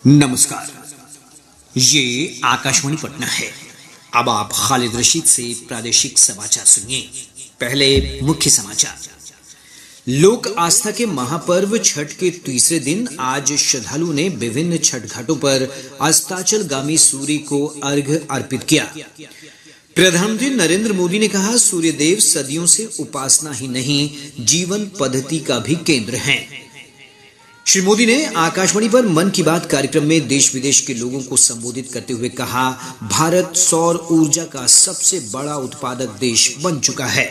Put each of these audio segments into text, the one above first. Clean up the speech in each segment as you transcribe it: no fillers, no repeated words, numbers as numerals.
नमस्कार, ये आकाशवाणी पटना है। अब आप खालिद रशीद से प्रादेशिक समाचार सुनिए। पहले मुख्य समाचार। लोक आस्था के महापर्व छठ के तीसरे दिन आज श्रद्धालुओं ने विभिन्न छठ घाटों पर अस्ताचलगामी सूर्य को अर्घ्य अर्पित किया। प्रधानमंत्री नरेंद्र मोदी ने कहा, सूर्य देव सदियों से उपासना ही नहीं, जीवन पद्धति का भी केंद्र हैं। श्री मोदी ने आकाशवाणी पर मन की बात कार्यक्रम में देश विदेश के लोगों को संबोधित करते हुए कहा, भारत सौर ऊर्जा का सबसे बड़ा उत्पादक देश बन चुका है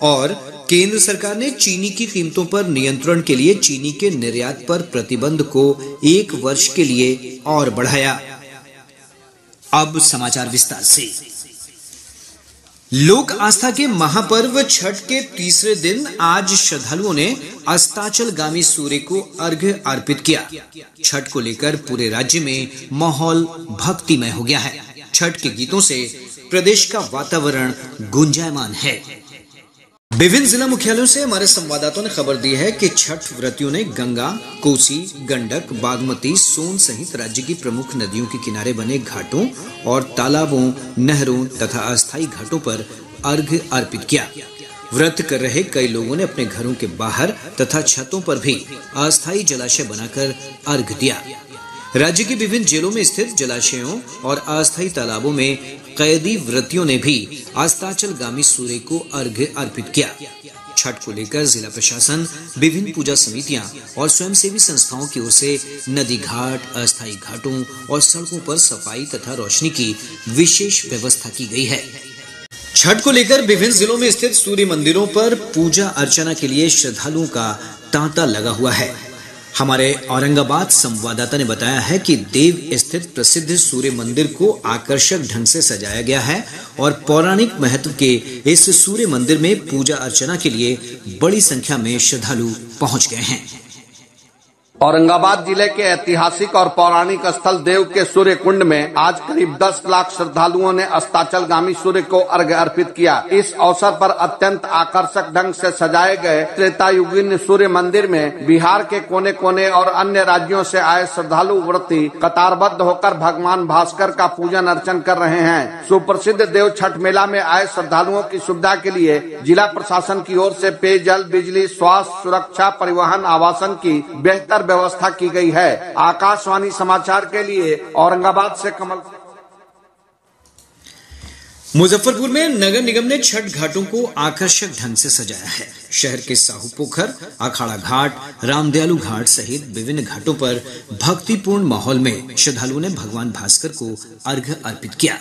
और केंद्र सरकार ने चीनी की कीमतों पर नियंत्रण के लिए चीनी के निर्यात पर प्रतिबंध को 1 वर्ष के लिए और बढ़ाया। अब समाचार विस्तार से। लोक आस्था के महापर्व छठ के तीसरे दिन आज श्रद्धालुओं ने अस्ताचलगामी सूर्य को अर्घ्य अर्पित किया। छठ को लेकर पूरे राज्य में माहौल भक्तिमय हो गया है। छठ के गीतों से प्रदेश का वातावरण गुंजायमान है। विभिन्न जिला मुख्यालयों से हमारे संवाददाताओं ने खबर दी है कि छठ व्रतियों ने गंगा, कोसी, गंडक, बागमती, सोन सहित राज्य की प्रमुख नदियों के किनारे बने घाटों और तालाबों, नहरों तथा अस्थायी घाटों पर अर्घ्य अर्पित किया। व्रत कर रहे कई लोगों ने अपने घरों के बाहर तथा छतों पर भी अस्थायी जलाशय बनाकर अर्घ्य दिया। राज्य की विभिन्न जेलों में स्थित जलाशयों और अस्थायी तालाबों में कैदी व्रतियों ने भी अस्ताचलगामी सूर्य को अर्घ्य अर्पित किया। छठ को लेकर जिला प्रशासन, विभिन्न पूजा समितियां और स्वयंसेवी संस्थाओं की ओर से नदी घाट, अस्थायी घाटों और सड़कों पर सफाई तथा रोशनी की विशेष व्यवस्था की गई है। छठ को लेकर विभिन्न जिलों में स्थित सूर्य मंदिरों पर पूजा अर्चना के लिए श्रद्धालुओं का तांता लगा हुआ है। हमारे औरंगाबाद संवाददाता ने बताया है कि देव स्थित प्रसिद्ध सूर्य मंदिर को आकर्षक ढंग से सजाया गया है और पौराणिक महत्व के इस सूर्य मंदिर में पूजा अर्चना के लिए बड़ी संख्या में श्रद्धालु पहुंच गए हैं। औरंगाबाद जिले के ऐतिहासिक और पौराणिक स्थल देव के सूर्य कुंड में आज करीब 10 लाख श्रद्धालुओं ने अस्ताचलगामी सूर्य को अर्घ्य अर्पित किया। इस अवसर पर अत्यंत आकर्षक ढंग से सजाए गए त्रेतायुगीन सूर्य मंदिर में बिहार के कोने कोने और अन्य राज्यों से आए श्रद्धालु व्रती कतारबद्ध होकर भगवान भास्कर का पूजन अर्चन कर रहे हैं। सुप्रसिद्ध देव छठ मेला में आए श्रद्धालुओं की सुविधा के लिए जिला प्रशासन की ओर से पेयजल, बिजली, स्वास्थ्य, सुरक्षा, परिवहन, आवासन की बेहतर व्यवस्था की गई है। आकाशवाणी समाचार के लिए औरंगाबाद से कमल। मुजफ्फरपुर में नगर निगम ने छठ घाटों को आकर्षक ढंग से सजाया है। शहर के साहू पोखर, अखाड़ा घाट, रामदयालु घाट सहित विभिन्न घाटों पर भक्तिपूर्ण माहौल में श्रद्धालुओं ने भगवान भास्कर को अर्घ्य अर्पित किया।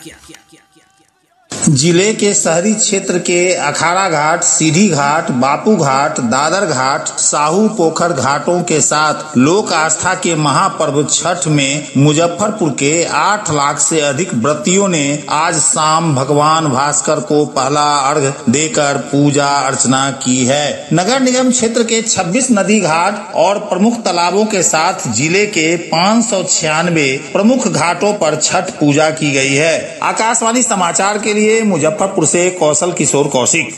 जिले के शहरी क्षेत्र के अखाड़ा घाट, सीढ़ी घाट, बापू घाट, दादर घाट, साहू पोखर घाटों के साथ लोक आस्था के महापर्व छठ में मुजफ्फरपुर के 8 लाख से अधिक व्रतियों ने आज शाम भगवान भास्कर को पहला अर्घ्य देकर पूजा अर्चना की है। नगर निगम क्षेत्र के 26 नदी घाट और प्रमुख तालाबों के साथ जिले के 596 प्रमुख घाटों पर छठ पूजा की गई है। आकाशवाणी समाचार के लिए मुजफ्फरपुर से कौशल किशोर कौशिक।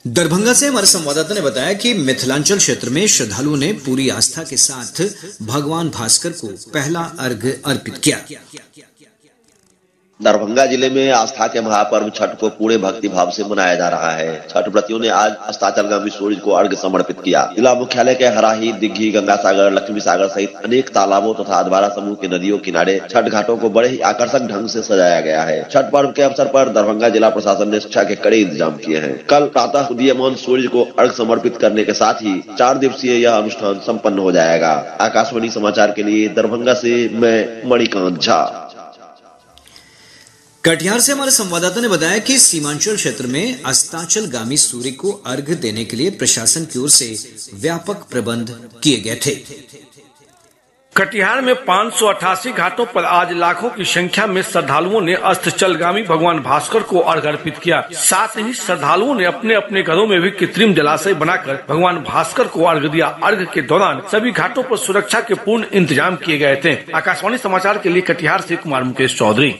दरभंगा से हमारे संवाददाता ने बताया कि मिथिलांचल क्षेत्र में श्रद्धालुओं ने पूरी आस्था के साथ भगवान भास्कर को पहला अर्घ्य अर्पित किया। दरभंगा जिले में आस्था के महापर्व छठ को पूरे भक्ति भाव से मनाया जा रहा है। छठ व्रतियों ने आज अस्ताचलगामी सूर्य को अर्घ्य समर्पित किया। जिला मुख्यालय के हराही, दिग्घी, गंगा सागर, लक्ष्मी सागर सहित अनेक तालाबों तथा अधवारा समूह के नदियों किनारे छठ घाटों को बड़े ही आकर्षक ढंग से सजाया गया है। छठ पर्व के अवसर पर दरभंगा जिला प्रशासन ने सुरक्षा के कड़े इंतजाम किए हैं। कल प्रातः उदीयमान सूर्य को अर्घ्य समर्पित करने के साथ ही 4 दिवसीय यह अनुष्ठान सम्पन्न हो जाएगा। आकाशवाणी समाचार के लिए दरभंगा से मैं मणिकांत झा। कटिहार से हमारे संवाददाता ने बताया कि सीमांचल क्षेत्र में अस्ताचलगामी सूर्य को अर्घ्य देने के लिए प्रशासन की ओर से व्यापक प्रबंध किए गए थे। कटिहार में 588 घाटों पर आज लाखों की संख्या में श्रद्धालुओं ने अस्ताचलगामी भगवान भास्कर को अर्घ्य अर्पित किया। साथ ही श्रद्धालुओं ने अपने अपने घरों में भी कृत्रिम जलाशय बनाकर भगवान भास्कर को अर्घ्य दिया। अर्घ्य के दौरान सभी घाटों पर सुरक्षा के पूर्ण इंतजाम किए गए थे। आकाशवाणी समाचार के लिए कटिहार से कुमार मुकेश चौधरी।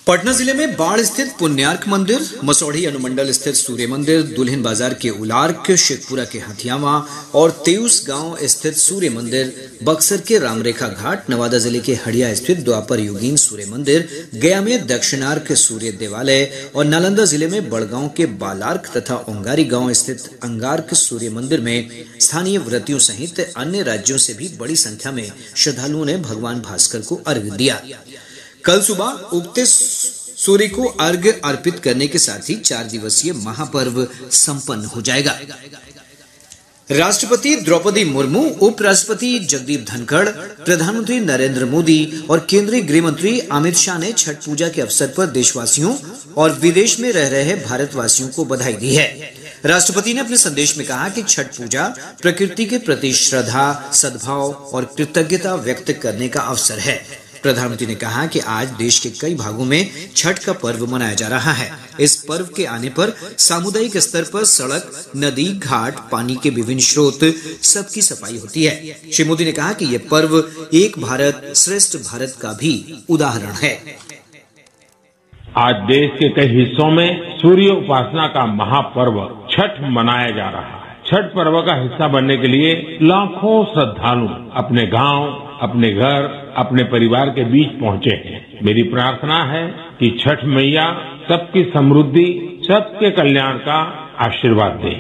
पटना जिले में बाढ़ स्थित पुण्यार्क मंदिर, मसौढ़ी अनुमंडल स्थित सूर्य मंदिर, दुल्हिन बाजार के उलार्क, शेखपुरा के हथियावा और तेउस गांव स्थित सूर्य मंदिर, बक्सर के रामरेखा घाट, नवादा जिले के हड़िया स्थित द्वापर युगीन सूर्य मंदिर, गया में दक्षिणार्क सूर्य देवालय और नालंदा जिले में बड़गांव के बालार्क तथा ओंगारी गांव स्थित अंगार्क सूर्य मंदिर में स्थानीय व्रतियों सहित अन्य राज्यों से भी बड़ी संख्या में श्रद्धालुओं ने भगवान भास्कर को अर्घ्य दिया। कल सुबह उगते सूर्य को अर्घ्य अर्पित करने के साथ ही 4 दिवसीय महापर्व संपन्न हो जाएगा। राष्ट्रपति द्रौपदी मुर्मू, उपराष्ट्रपति जगदीप धनखड़, प्रधानमंत्री नरेंद्र मोदी और केंद्रीय गृह मंत्री अमित शाह ने छठ पूजा के अवसर पर देशवासियों और विदेश में रह रहे भारतवासियों को बधाई दी है। राष्ट्रपति ने अपने संदेश में कहा कि छठ पूजा प्रकृति के प्रति श्रद्धा, सद्भाव और कृतज्ञता व्यक्त करने का अवसर है। प्रधानमंत्री ने कहा कि आज देश के कई भागों में छठ का पर्व मनाया जा रहा है। इस पर्व के आने पर सामुदायिक स्तर पर सड़क, नदी, घाट, पानी के विभिन्न स्रोत सबकी सफाई होती है। श्री मोदी ने कहा कि यह पर्व एक भारत श्रेष्ठ भारत का भी उदाहरण है। आज देश के कई हिस्सों में सूर्य उपासना का महापर्व छठ मनाया जा रहा है। छठ पर्व का हिस्सा बनने के लिए लाखों श्रद्धालु अपने गांव, अपने घर, अपने परिवार के बीच पहुंचे हैं। मेरी प्रार्थना है कि छठ मैया सबकी समृद्धि, सबके कल्याण का आशीर्वाद दे।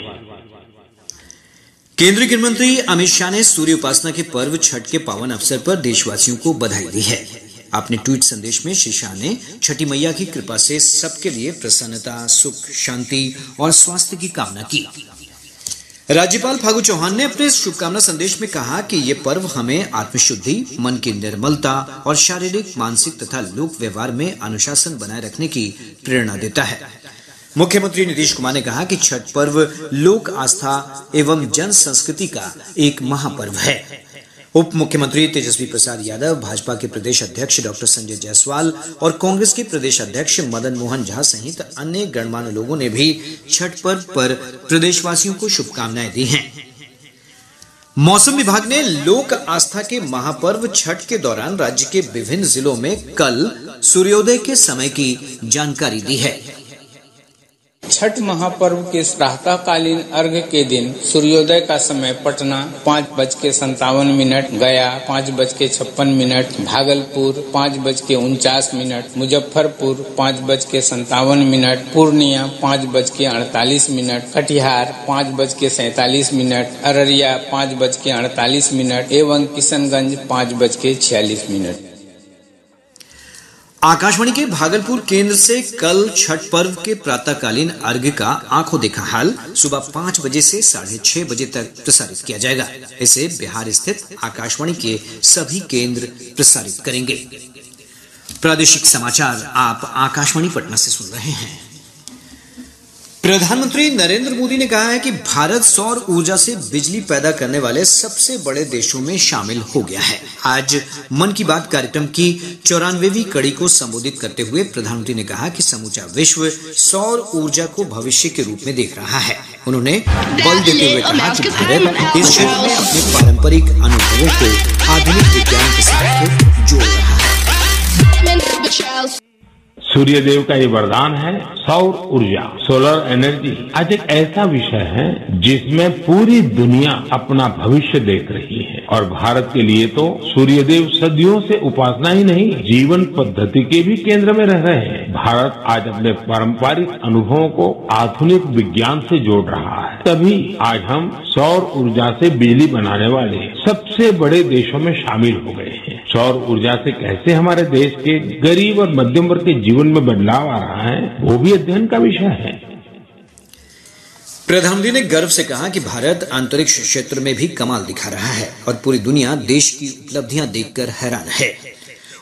केंद्रीय गृह मंत्री अमित शाह ने सूर्य उपासना के पर्व छठ के पावन अवसर पर देशवासियों को बधाई दी है। अपने ट्वीट संदेश में श्री शाह ने छठी मैया की कृपा से सबके लिए प्रसन्नता, सुख, शांति और स्वास्थ्य की कामना की। राज्यपाल फागू चौहान ने अपने शुभकामना संदेश में कहा कि ये पर्व हमें आत्मशुद्धि, मन की निर्मलता और शारीरिक, मानसिक तथा लोक व्यवहार में अनुशासन बनाए रखने की प्रेरणा देता है। मुख्यमंत्री नीतीश कुमार ने कहा कि छठ पर्व लोक आस्था एवं जन संस्कृति का एक महापर्व है। उप मुख्यमंत्री तेजस्वी प्रसाद यादव, भाजपा के प्रदेश अध्यक्ष डॉक्टर संजय जायसवाल और कांग्रेस के प्रदेश अध्यक्ष मदन मोहन झा सहित अन्य गणमान्य लोगों ने भी छठ पर्व पर प्रदेशवासियों को शुभकामनाएं दी हैं। मौसम विभाग ने लोक आस्था के महापर्व छठ के दौरान राज्य के विभिन्न जिलों में कल सूर्योदय के समय की जानकारी दी है। छठ महापर्व के प्रातःकालीन अर्घ्य के दिन सूर्योदय का समय पटना 5:57, गया 5:56, भागलपुर 5:49, मुजफ्फरपुर 5:57, पूर्णिया 5:48, कटिहार 5:47, अररिया 5:48 एवं किशनगंज 5:46। आकाशवाणी के भागलपुर केंद्र से कल छठ पर्व के प्रातःकालीन अर्घ्य का आंखों देखा हाल सुबह 5 बजे से 6:30 बजे तक प्रसारित किया जाएगा। इसे बिहार स्थित आकाशवाणी के सभी केंद्र प्रसारित करेंगे। प्रादेशिक समाचार आप आकाशवाणी पटना से सुन रहे हैं। प्रधानमंत्री नरेंद्र मोदी ने कहा है कि भारत सौर ऊर्जा से बिजली पैदा करने वाले सबसे बड़े देशों में शामिल हो गया है। आज मन की बात कार्यक्रम की 94वीं कड़ी को संबोधित करते हुए प्रधानमंत्री ने कहा कि समूचा विश्व सौर ऊर्जा को भविष्य के रूप में देख रहा है। उन्होंने बल देते हुए कहा कि भारत इस क्षेत्र में अपने पारंपरिक अनुभवों को आधुनिक विज्ञान के साथ जोड़ रहा है। सूर्य देव का ये वरदान है सौर ऊर्जा, सोलर एनर्जी आज एक ऐसा विषय है जिसमें पूरी दुनिया अपना भविष्य देख रही है और भारत के लिए तो सूर्य देव सदियों से उपासना ही नहीं, जीवन पद्धति के भी केंद्र में रह रहे हैं। भारत आज अपने पारंपरिक अनुभवों को आधुनिक विज्ञान से जोड़ रहा है, तभी आज हम सौर ऊर्जा से बिजली बनाने वाले सबसे बड़े देशों में शामिल हो गए हैं। सौर ऊर्जा से कैसे हमारे देश के गरीब और मध्यम वर्ग के जीवन में बदलाव आ रहा है, वो भी अध्ययन का विषय है। प्रधानमंत्री ने गर्व से कहा कि भारत अंतरिक्ष क्षेत्र में भी कमाल दिखा रहा है और पूरी दुनिया देश की उपलब्धियां देखकर हैरान है।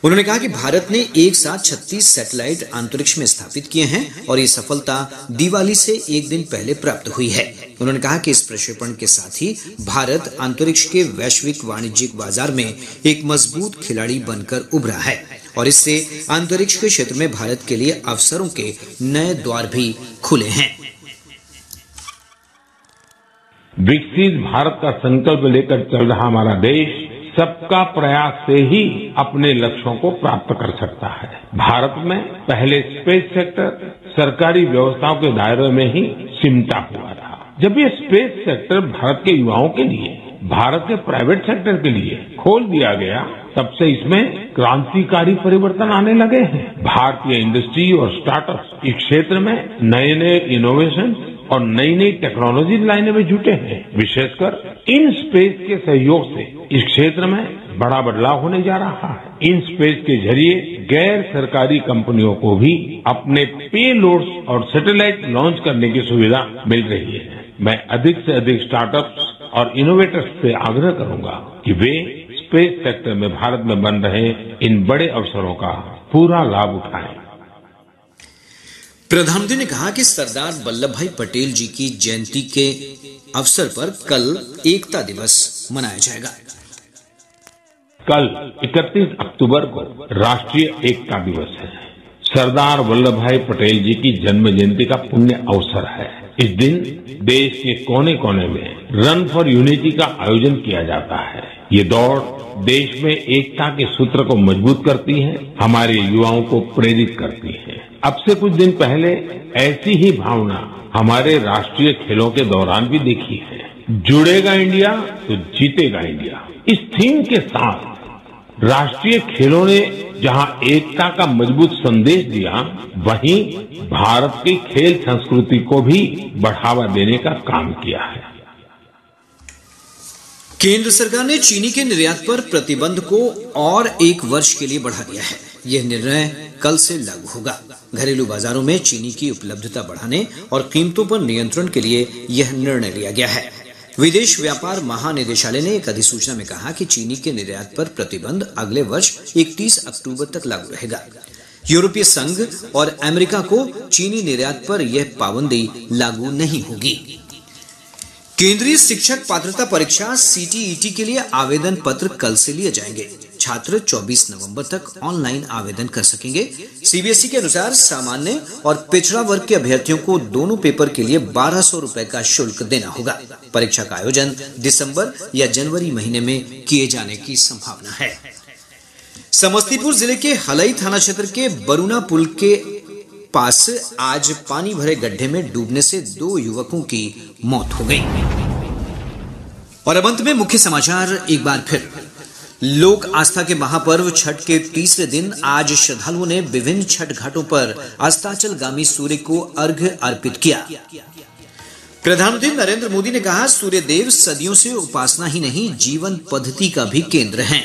उन्होंने कहा कि भारत ने एक साथ 36 सैटेलाइट अंतरिक्ष में स्थापित किए हैं और ये सफलता दिवाली से एक दिन पहले प्राप्त हुई है। उन्होंने कहा कि इस प्रक्षेपण के साथ ही भारत अंतरिक्ष के वैश्विक वाणिज्यिक बाजार में एक मजबूत खिलाड़ी बनकर उभरा है और इससे अंतरिक्ष के क्षेत्र में भारत के लिए अवसरों के नए द्वार भी खुले हैं। विकसित भारत का संकल्प लेकर चल रहा हमारा देश सबका प्रयास से ही अपने लक्ष्यों को प्राप्त कर सकता है। भारत में पहले स्पेस सेक्टर सरकारी व्यवस्थाओं के दायरे में ही सिमटा हुआ था। जब ये स्पेस सेक्टर भारत के युवाओं के लिए, भारत के प्राइवेट सेक्टर के लिए खोल दिया गया, तब से इसमें क्रांतिकारी परिवर्तन आने लगे हैं। भारतीय इंडस्ट्री और स्टार्टअप इस क्षेत्र में नए नए इनोवेशन और नई नई टेक्नोलॉजी लाने में जुटे हैं। विशेषकर इन स्पेस के सहयोग से इस क्षेत्र में बड़ा बदलाव होने जा रहा है। इन स्पेस के जरिए गैर सरकारी कंपनियों को भी अपने पेलोड्स और सैटेलाइट लॉन्च करने की सुविधा मिल रही है। मैं अधिक से अधिक स्टार्टअप्स और इनोवेटर्स से आग्रह करूंगा कि वे स्पेस सेक्टर में भारत में बन रहे इन बड़े अवसरों का पूरा लाभ उठाएं। प्रधानमंत्री ने कहा कि सरदार वल्लभ भाई पटेल जी की जयंती के अवसर पर कल एकता दिवस मनाया जाएगा। कल 31 अक्टूबर को राष्ट्रीय एकता दिवस है। सरदार वल्लभ भाई पटेल जी की जन्म जयंती का पुण्य अवसर है। इस दिन देश के कोने कोने में रन फॉर यूनिटी का आयोजन किया जाता है। ये दौड़ देश में एकता के सूत्र को मजबूत करती है, हमारे युवाओं को प्रेरित करती है। अब से कुछ दिन पहले ऐसी ही भावना हमारे राष्ट्रीय खेलों के दौरान भी देखी है। जुड़ेगा इंडिया तो जीतेगा इंडिया। इस थीम के साथ राष्ट्रीय खेलों ने जहां एकता का मजबूत संदेश दिया, वहीं भारत की खेल संस्कृति को भी बढ़ावा देने का काम किया है। केंद्र सरकार ने चीनी के निर्यात पर प्रतिबंध को और 1 वर्ष के लिए बढ़ा दिया है। यह निर्णय कल से लागू होगा। घरेलू बाजारों में चीनी की उपलब्धता बढ़ाने और कीमतों पर नियंत्रण के लिए यह निर्णय लिया गया है। विदेश व्यापार महानिदेशालय ने एक अधिसूचना में कहा कि चीनी के निर्यात पर प्रतिबंध अगले वर्ष 31 अक्टूबर तक लागू रहेगा। यूरोपीय संघ और अमेरिका को चीनी निर्यात पर यह पाबंदी लागू नहीं होगी। केंद्रीय शिक्षक पात्रता परीक्षा सीटीईटी के लिए आवेदन पत्र कल से लिए जाएंगे। छात्र 24 नवंबर तक ऑनलाइन आवेदन कर सकेंगे। सीबीएसई के अनुसार सामान्य और पिछड़ा वर्ग के अभ्यर्थियों को दोनों पेपर के लिए 1200 रुपए का शुल्क देना होगा। परीक्षा का आयोजन दिसंबर या जनवरी महीने में किए जाने की संभावना है। समस्तीपुर जिले के हलई थाना क्षेत्र के बरुना पुल के पास आज पानी भरे गड्ढे में डूबने से 2 युवकों की मौत हो गई। और अब अंत में मुख्य समाचार एक बार फिर। लोक आस्था के महापर्व छठ के तीसरे दिन आज श्रद्धालुओं ने विभिन्न छठ घाटों पर अस्ताचलगामी सूर्य को अर्घ्य अर्पित किया। प्रधानमंत्री नरेंद्र मोदी ने कहा, सूर्य देव सदियों से उपासना ही नहीं, जीवन पद्धति का भी केंद्र हैं।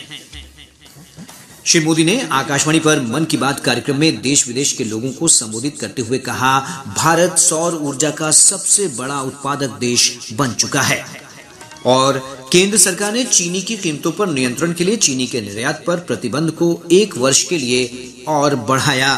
श्री मोदी ने आकाशवाणी पर मन की बात कार्यक्रम में देश विदेश के लोगों को संबोधित करते हुए कहा, भारत सौर ऊर्जा का सबसे बड़ा उत्पादक देश बन चुका है। और केंद्र सरकार ने चीनी की कीमतों पर नियंत्रण के लिए चीनी के निर्यात पर प्रतिबंध को 1 वर्ष के लिए और बढ़ाया।